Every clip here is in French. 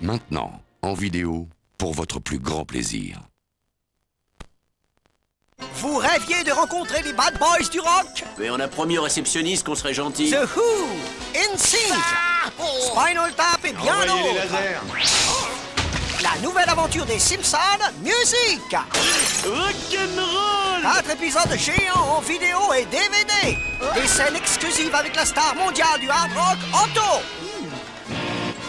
Maintenant, en vidéo, pour votre plus grand plaisir. Vous rêviez de rencontrer les Bad Boys du rock? Mais on a promis au réceptionniste qu'on serait gentil. The Who, NSYNC, Spinal Tap et bien d'autres. La nouvelle aventure des Simpsons, musique. Rock'n'roll! 4 épisodes géants en vidéo et DVD. Des scènes exclusives avec la star mondiale du hard rock, Otto.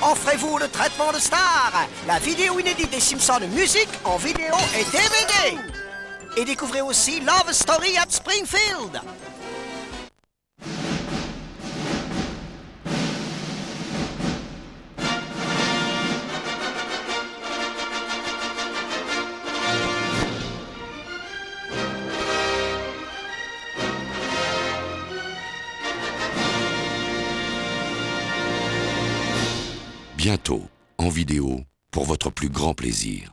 Offrez-vous le traitement de star, la vidéo inédite des Simpsons musique en vidéo et DVD. Et découvrez aussi Love Story at Springfield. Bientôt, en vidéo, pour votre plus grand plaisir.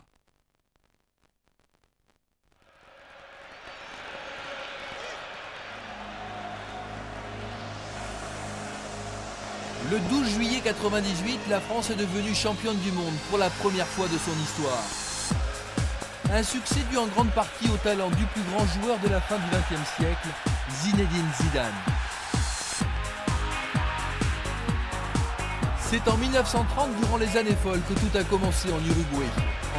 Le 12 juillet 98, la France est devenue championne du monde pour la première fois de son histoire. Un succès dû en grande partie au talent du plus grand joueur de la fin du XXe siècle, Zinedine Zidane. C'est en 1930, durant les années folles, que tout a commencé en Uruguay.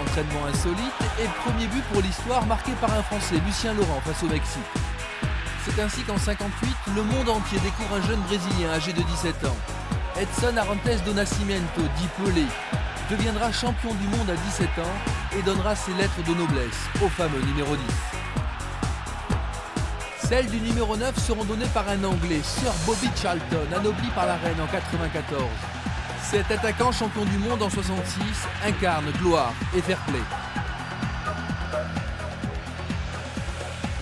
Entraînement insolite et premier but pour l'histoire marqué par un Français, Lucien Laurent, face au Mexique. C'est ainsi qu'en 58, le monde entier découvre un jeune Brésilien âgé de 17 ans. Edson Arantes do Nascimento, dit Pelé, deviendra champion du monde à 17 ans et donnera ses lettres de noblesse au fameux numéro 10. Celles du numéro 9 seront données par un Anglais, Sir Bobby Charlton, anobli par la reine en 94. Cet attaquant champion du monde en 66 incarne gloire et fair play.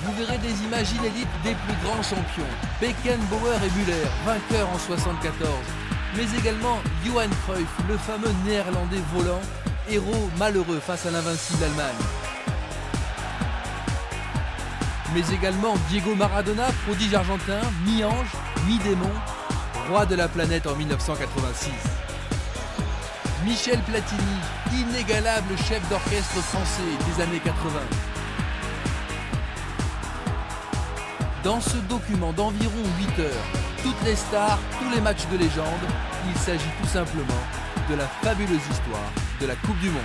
Vous verrez des images inédites des plus grands champions, Beckenbauer et Müller, vainqueurs en 74, mais également Johan Cruyff, le fameux néerlandais volant, héros malheureux face à l'invincible Allemagne. Mais également Diego Maradona, prodige argentin, mi-ange, mi-démon, roi de la planète en 1986. Michel Platini, inégalable chef d'orchestre français des années 80. Dans ce document d'environ 8 heures, toutes les stars, tous les matchs de légende, il s'agit tout simplement de la fabuleuse histoire de la Coupe du Monde.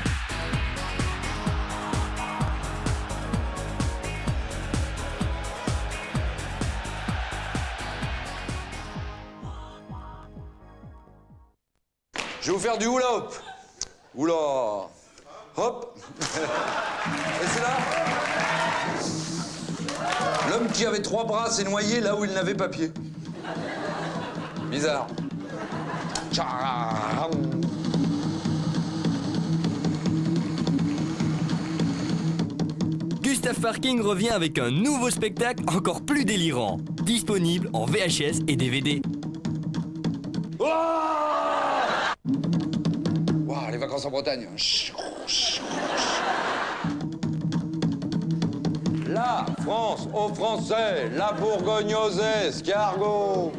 Je vais vous faire du hula hop. Oula. Hop. Et c'est là. L'homme qui avait 3 bras s'est noyé là où il n'avait pas pied. Bizarre. Tcharam. Gustave Parking revient avec un nouveau spectacle encore plus délirant, disponible en VHS et DVD. Waouh, les vacances en Bretagne. La France aux Français, la Bourgogne aux escargots.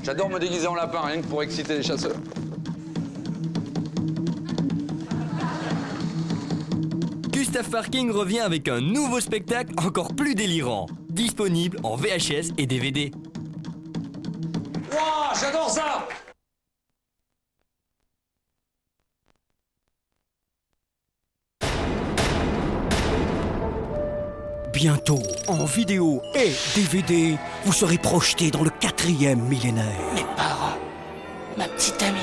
J'adore me déguiser en lapin, rien que pour exciter les chasseurs. Gustave Parking revient avec un nouveau spectacle encore plus délirant, disponible en VHS et DVD. Waouh, j'adore ça! Bientôt, en vidéo et DVD, vous serez projeté dans le 4e millénaire. Mes parents, ma petite amie,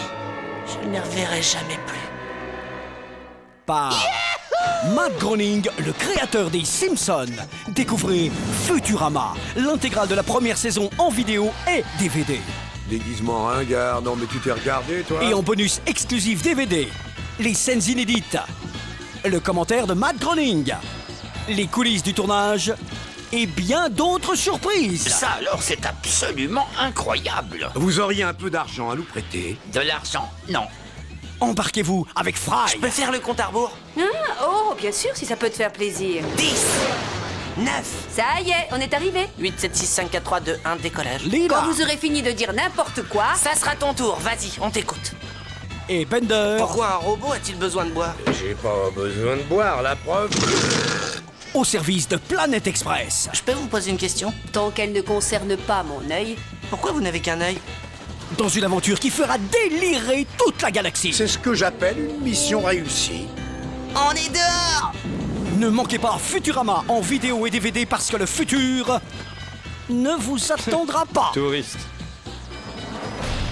je ne les reverrai jamais plus. Par Matt Groening, le créateur des Simpsons. Découvrez Futurama, l'intégrale de la première saison en vidéo et DVD. Déguisement ringard, non mais tu t'es regardé, toi? Et en bonus exclusif DVD, les scènes inédites, le commentaire de Matt Groening, les coulisses du tournage et bien d'autres surprises. Ça alors, c'est absolument incroyable. Vous auriez un peu d'argent à nous prêter? De l'argent, non. Embarquez-vous avec Fry. Je peux faire le compte à rebours? Oh, bien sûr, si ça peut te faire plaisir. 10, 9, Ça y est, on est arrivé. 8, 7, 6, 5, 4, 3, 2, 1, décollage. Lila. Quand vous aurez fini de dire n'importe quoi... Ça sera ton tour, vas-y, on t'écoute. et Bender Pourquoi un robot a-t-il besoin de boire? J'ai pas besoin de boire, la preuve. au service de Planète Express. Je peux vous poser une question? Tant qu'elle ne concerne pas mon œil. Pourquoi vous n'avez qu'un œil? Dans une aventure qui fera délirer toute la galaxie. C'est ce que j'appelle une mission réussie. On est dehors! Ne manquez pas Futurama en vidéo et DVD parce que le futur ne vous attendra pas. Touriste.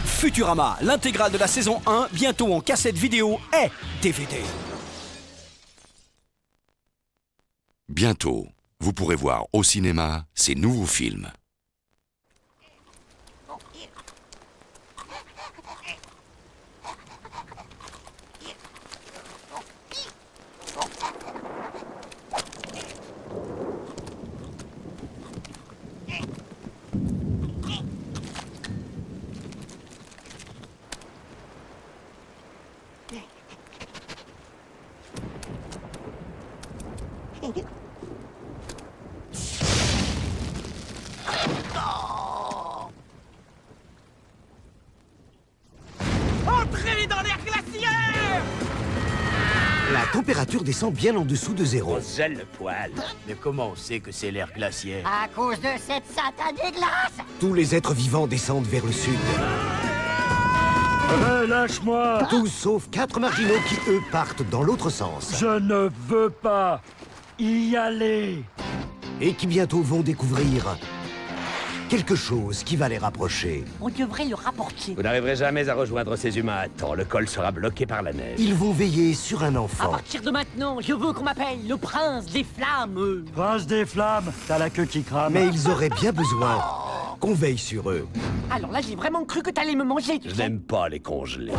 Futurama, l'intégrale de la saison 1, bientôt en cassette vidéo et DVD. Bientôt, vous pourrez voir au cinéma ces nouveaux films. Entrez dans l'air glaciaire! La température descend bien en dessous de zéro. On gèle le poil. Mais comment on sait que c'est l'air glaciaire? À cause de cette satanée glace! Tous les êtres vivants descendent vers le sud. Lâche-moi! Tous sauf 4 marginaux qui, eux, partent dans l'autre sens. Je ne veux pas y aller! Et qui bientôt vont découvrir quelque chose qui va les rapprocher. On devrait le rapporter. Vous n'arriverez jamais à rejoindre ces humains à temps. Le col sera bloqué par la neige. Ils vont veiller sur un À enfant. partir de maintenant, je veux qu'on m'appelle le prince des flammes. Prince des flammes, t'as la queue qui crame. Mais ils auraient bien besoin qu'on veille sur eux. Alors là, j'ai vraiment cru que t'allais me manger. Je n'aime pas les congelés.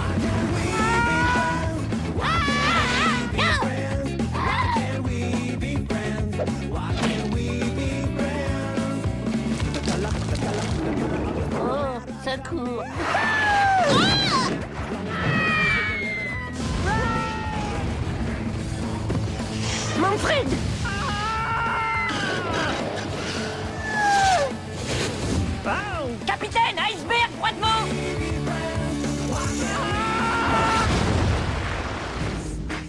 Oh, ça court. Manfred! Capitaine, iceberg, froidement!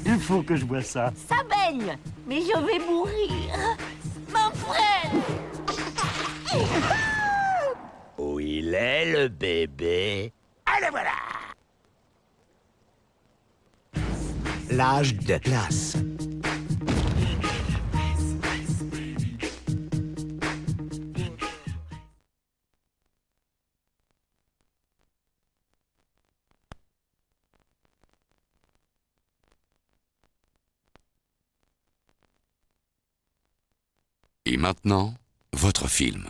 Il faut que je bois ça. Ça baigne, mais je vais mourir. Manfred! Où il est, le bébé? Allez, voilà! L'âge de glace. Et maintenant, votre film.